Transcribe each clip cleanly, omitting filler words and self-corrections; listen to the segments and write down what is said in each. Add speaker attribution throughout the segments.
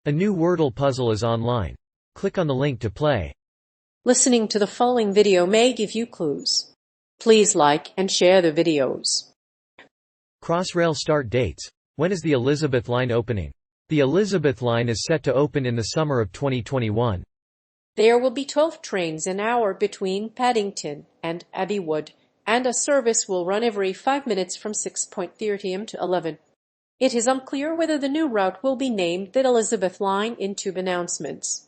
Speaker 1: A new Wordle puzzle is online. Click on the link to play.
Speaker 2: Listening to the following video may give you clues. Please like and share the videos.
Speaker 1: Crossrail start dates. When is the Elizabeth Line opening? The Elizabeth Line is set to open in the summer of 2021.
Speaker 2: There will be 12 trains an hour between Paddington and Abbey Wood, and a service will run every 5 minutes from 6:30 am to 11. It is unclear whether the new route will be named the Elizabeth Line in tube announcements.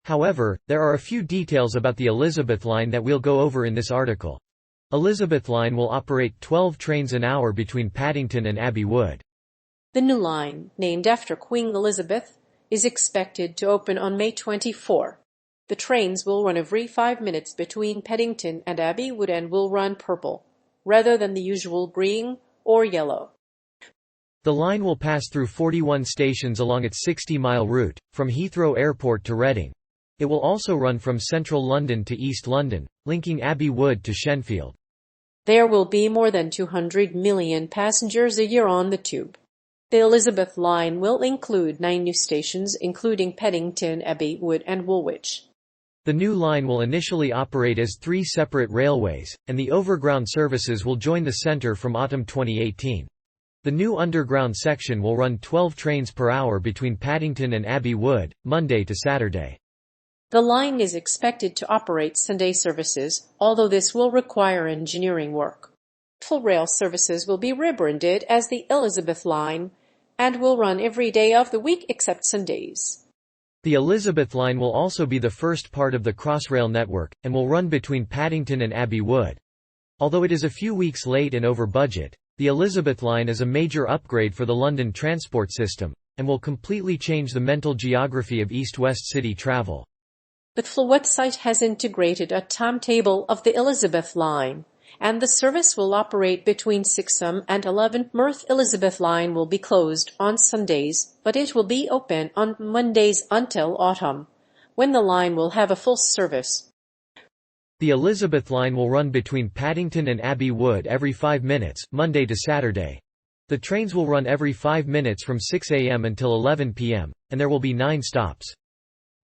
Speaker 1: However, there are a few details about the Elizabeth Line that we'll go over in this article. Elizabeth Line will operate 12 trains an hour between Paddington and Abbey Wood.
Speaker 2: The new line, named after Queen Elizabeth, is expected to open on May 24. The trains will run every 5 minutes between Paddington and Abbey Wood and will run purple, rather than the usual green or yellow.
Speaker 1: The line will pass through 41 stations along its 60-mile route, from Heathrow Airport to Reading. It will also run from central London to East London, linking Abbey Wood to Shenfield.
Speaker 2: There will be more than 200 million passengers a year on the tube. The Elizabeth Line will include 9 new stations, including Paddington, Abbey Wood and Woolwich.
Speaker 1: The new line will initially operate as 3 separate railways, and the overground services will join the centre from autumn 2018. The new underground section will run 12 trains per hour between Paddington and Abbey Wood, Monday to Saturday.
Speaker 2: The line is expected to operate Sunday services, although this will require engineering work. Full rail services will be rebranded as the Elizabeth Line and will run every day of the week except Sundays.
Speaker 1: The Elizabeth Line will also be the first part of the Crossrail network, and will run between Paddington and Abbey Wood. Although it is a few weeks late and over budget, the Elizabeth Line is a major upgrade for the London transport system, and will completely change the mental geography of east-west city travel.
Speaker 2: The full website has integrated a timetable of the Elizabeth Line, and the service will operate between 6 am and 11 am. Elizabeth Line will be closed on Sundays, but it will be open on Mondays until autumn, when the line will have a full service.
Speaker 1: The Elizabeth Line will run between Paddington and Abbey Wood every 5 minutes, Monday to Saturday. The trains will run every 5 minutes from 6 am until 11 pm, and there will be 9 stops.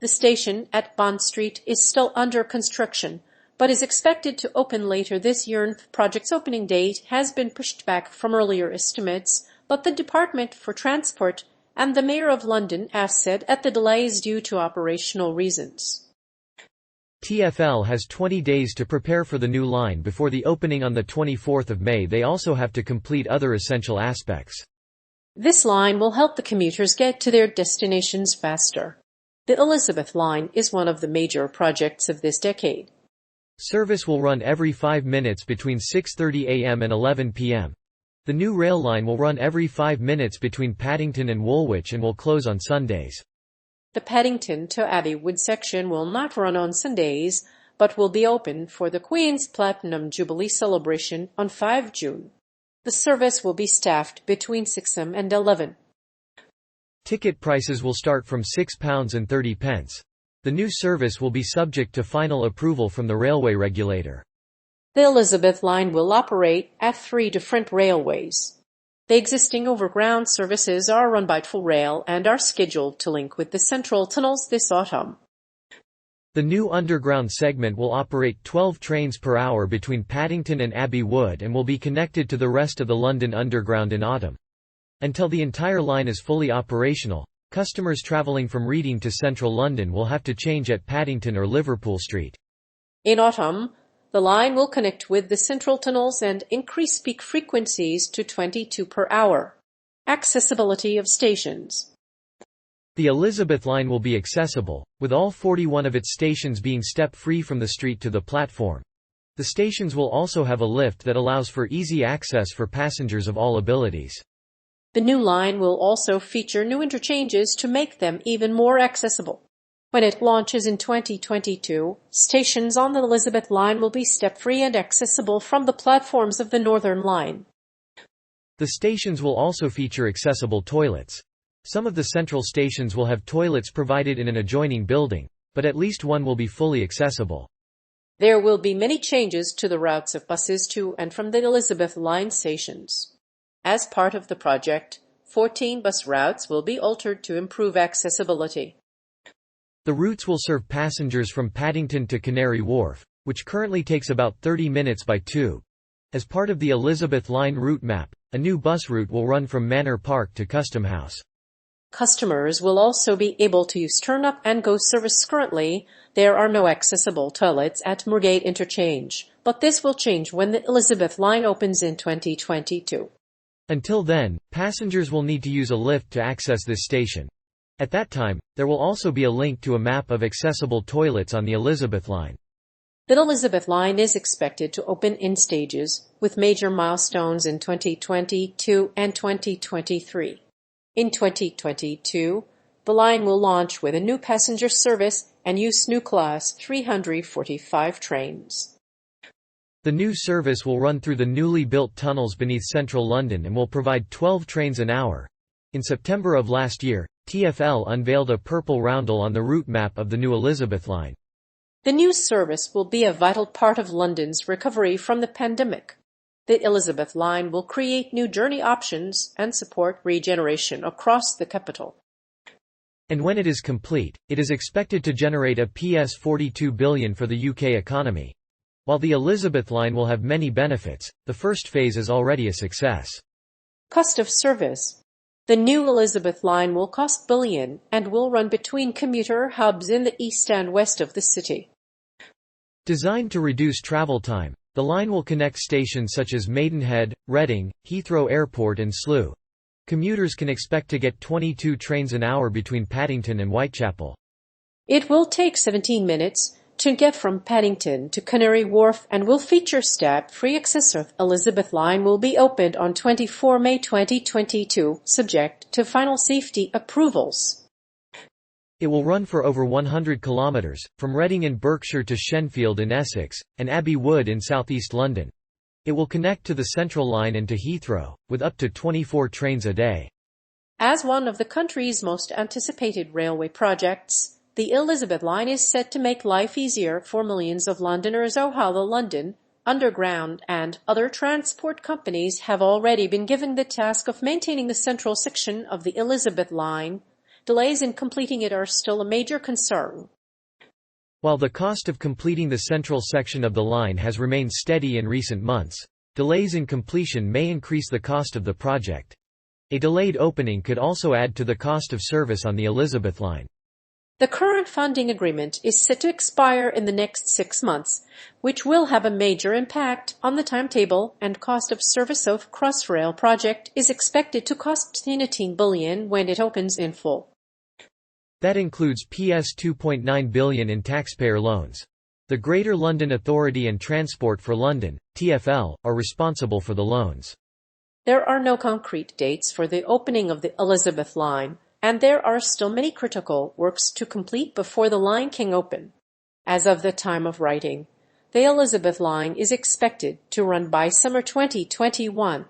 Speaker 2: The station at Bond Street is still under construction, but is expected to open later this year. The project's opening date has been pushed back from earlier estimates, but the Department for Transport and the Mayor of London have said that the delay is due to operational reasons.
Speaker 1: TfL has 20 days to prepare for the new line before the opening on the 24th of May. They also have to complete other essential aspects.
Speaker 2: This line will help the commuters get to their destinations faster. The Elizabeth Line is one of the major projects of this decade.
Speaker 1: Service will run every 5 minutes between 6:30 am and 11 pm. The new rail line will run every 5 minutes between Paddington and Woolwich and will close on Sundays.
Speaker 2: The Paddington to Abbey Wood section will not run on Sundays, but will be open for the Queen's Platinum Jubilee celebration on 5 June. The service will be staffed between 6 am and 11.
Speaker 1: Ticket prices will start from £6.30. The new service will be subject to final approval from the railway regulator.
Speaker 2: The Elizabeth Line will operate at 3 different railways. The existing overground services are run by Full Rail and are scheduled to link with the central tunnels this autumn.
Speaker 1: The new underground segment will operate 12 trains per hour between Paddington and Abbey Wood and will be connected to the rest of the London Underground in autumn. Until the entire line is fully operational, customers travelling from Reading to central London will have to change at Paddington or Liverpool Street.
Speaker 2: In autumn, the line will connect with the central tunnels and increase peak frequencies to 22 per hour. Accessibility of stations.
Speaker 1: The Elizabeth Line will be accessible, with all 41 of its stations being step-free from the street to the platform. The stations will also have a lift that allows for easy access for passengers of all abilities.
Speaker 2: The new line will also feature new interchanges to make them even more accessible. When it launches in 2022, stations on the Elizabeth Line will be step-free and accessible from the platforms of the Northern Line.
Speaker 1: The stations will also feature accessible toilets. Some of the central stations will have toilets provided in an adjoining building, but at least one will be fully accessible.
Speaker 2: There will be many changes to the routes of buses to and from the Elizabeth Line stations. As part of the project, 14 bus routes will be altered to improve accessibility.
Speaker 1: The routes will serve passengers from Paddington to Canary Wharf, which currently takes about 30 minutes by tube. As part of the Elizabeth Line route map, a new bus route will run from Manor Park to Custom House.
Speaker 2: Customers will also be able to use Turn Up and Go service. Currently, there are no accessible toilets at Moorgate Interchange, but this will change when the Elizabeth Line opens in 2022.
Speaker 1: Until then, passengers will need to use a lift to access this station. At that time, there will also be a link to a map of accessible toilets on the Elizabeth Line.
Speaker 2: The Elizabeth Line is expected to open in stages, with major milestones in 2022 and 2023. In 2022, the line will launch with a new passenger service and use new Class 345 trains.
Speaker 1: The new service will run through the newly built tunnels beneath central London and will provide 12 trains an hour. In September of last year, TfL unveiled a purple roundel on the route map of the new Elizabeth Line.
Speaker 2: The new service will be a vital part of London's recovery from the pandemic. The Elizabeth Line will create new journey options and support regeneration across the capital.
Speaker 1: And when it is complete, it is expected to generate a £42 billion for the UK economy. While the Elizabeth Line will have many benefits, the first phase is already a success.
Speaker 2: Cost of service. The new Elizabeth Line will cost billion and will run between commuter hubs in the east and west of the city.
Speaker 1: Designed to reduce travel time, the line will connect stations such as Maidenhead, Reading, Heathrow Airport and Slough. Commuters can expect to get 22 trains an hour between Paddington and Whitechapel.
Speaker 2: It will take 17 minutes to get from Paddington to Canary Wharf and will feature step-free access. Elizabeth Line will be opened on 24 May 2022, subject to final safety approvals.
Speaker 1: It will run for over 100 kilometres, from Reading in Berkshire to Shenfield in Essex, and Abbey Wood in southeast London. It will connect to the Central Line and to Heathrow, with up to 24 trains a day.
Speaker 2: As one of the country's most anticipated railway projects, the Elizabeth Line is set to make life easier for millions of Londoners. While the London Underground and other transport companies have already been given the task of maintaining the central section of the Elizabeth Line, delays in completing it are still a major concern.
Speaker 1: While the cost of completing the central section of the line has remained steady in recent months, delays in completion may increase the cost of the project. A delayed opening could also add to the cost of service on the Elizabeth Line.
Speaker 2: The current funding agreement is set to expire in the next 6 months, which will have a major impact on the timetable and cost of service of Crossrail project is expected to cost £10 billion when it opens in full.
Speaker 1: That includes £2.9 billion in taxpayer loans. The Greater London Authority and Transport for London, TfL, are responsible for the loans.
Speaker 2: There are no concrete dates for the opening of the Elizabeth Line, and there are still many critical works to complete before the line can open. As of the time of writing, the Elizabeth Line is expected to run by summer 2021.